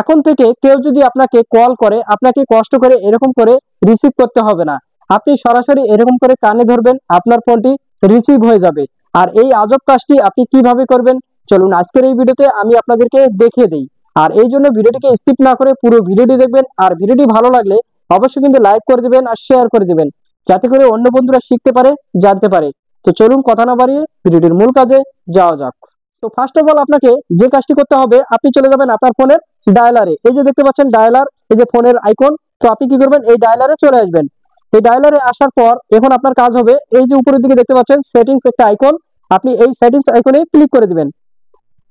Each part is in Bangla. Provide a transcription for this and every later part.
এখন থেকে কেউ যদি আপনাকে কল করে, আপনাকে কষ্ট করে এরকম করে রিসিভ করতে হবে না। আপনি সরাসরি এরকম করে কানে ধরবেন, আপনার ফোনটি রিসিভ হয়ে যাবে। আর এই আজব কাজটি আপনি কিভাবে করবেন, চলুন আজকের এই ভিডিওতে আমি আপনাদেরকে দেখিয়ে দিই। আর এই জন্য ভিডিওটিকে স্কিপ না করে পুরো ভিডিওটি দেখবেন। আর ভিডিওটি ভালো লাগলে অবশ্যই কিন্তু লাইক করে দিবেন আর শেয়ার করে দিবেন, যাতে করে অন্য বন্ধুরা শিখতে পারে, জানতে পারে। তো চলুন কথা না বাড়িয়ে ভিডিওটির মূল কাজে যাওয়া যাক। তো ফার্স্ট অফ অল আপনাকে যে কাজটি করতে হবে, আপনি চলে যাবেন আপনার ফোনের ডায়ালারে। এই যে দেখতে পাচ্ছেন ডায়ালার, এই যে ফোনের আইকন। তো আপনি কি করবেন, এই ডায়ালারে চলে আসবেন। এই ডায়ালারে আসার পর এখন আপনার কাজ হবে, এই যে উপরের দিকে দেখতে পাচ্ছেন সেটিংস একটা আইকন, আপনি এই সেটিংস আইকনে ক্লিক করে দিবেন।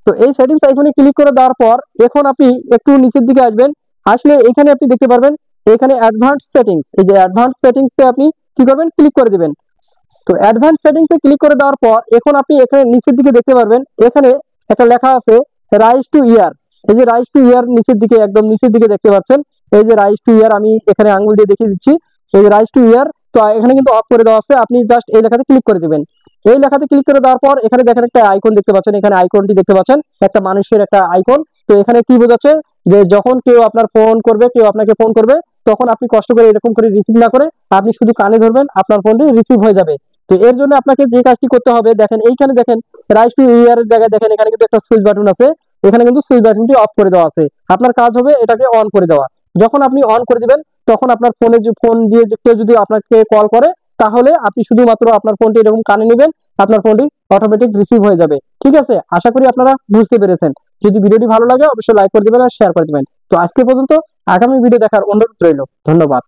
তো এই সেটিংস আইকনে ক্লিক করে দেওয়ার পর এখন আপনি একটু নিচের দিকে আসবেন। আসলে এখানে আপনি দেখতে পারবেন এখানে অ্যাডভান্স সেটিংস, এই যে অ্যাডভান্স সেটিংসে আপনি কি করবেন, ক্লিক করে দিবেন। তো অ্যাডভান্স সেটিংসে ক্লিক করে দেওয়ার পর এখন আপনি এখানে নিচের দিকে দেখতে পারবেন এখানে একটা লেখা আছে রাইজ টু ইয়ার। এই যে রাইজ টু ইয়ার নিচের দিকে, একদম নিচের দিকে দেখতে পাচ্ছেন এই যে রাইজ টু ইয়ার, আমি এখানে আঙ্গুল দিয়ে দেখিয়ে দিচ্ছি এই যে রাইজ টু ইয়ার। তো এখানে কিন্তু অফ করে দেওয়া আছে, আপনি জাস্ট এই লেখাতে ক্লিক করে দিবেন। এই লেখাতে ক্লিক করে দেওয়ার পর এখানে দেখেন একটা আইকন দেখতে পাচ্ছেন, এখানে আইকনটি দেখতে পাচ্ছেন একটা মানুষের একটা আইকন। তো এখানে কি বোঝাচ্ছে যে যখন কেউ আপনার ফোন করবে, কেউ আপনাকে ফোন করবে, তখন আপনি কষ্ট করে এরকম করে রিসিভ না করে আপনি শুধু কানে ধরবেন, আপনার ফোনটি রিসিভ হয়ে যাবে। তো এর জন্য আপনাকে যে কাজটি করতে হবে, দেখেন এইখানে দেখেন রাইজ টু ইয়ার এর জায়গায় দেখেন এখানে কিন্তু একটা সুইচ বাটন আছে, এখানে কিন্তু সুইচ বাটনটি অফ করে দেওয়া আছে। আপনার কাজ হবে এটাকে অন করে দেওয়া। যখন আপনি অন করে দিবেন তখন আপনার ফোনে যে ফোন দিয়ে কেউ যদি আপনাকে কল করে, তাহলে আপনি শুধুমাত্র আপনার ফোনটি এরকম কানে নেবেন, আপনার ফোনটি অটোমেটিক রিসিভ হয়ে যাবে। ঠিক আছে, আশা করি আপনারা বুঝতে পেরেছেন। যদি ভিডিওটি ভালো লাগে অবশ্যই লাইক করে দিবেন আর শেয়ার করে দিবেন। তো আজকে পর্যন্ত, আগামী ভিডিও দেখার অনুরোধ রইল। ধন্যবাদ।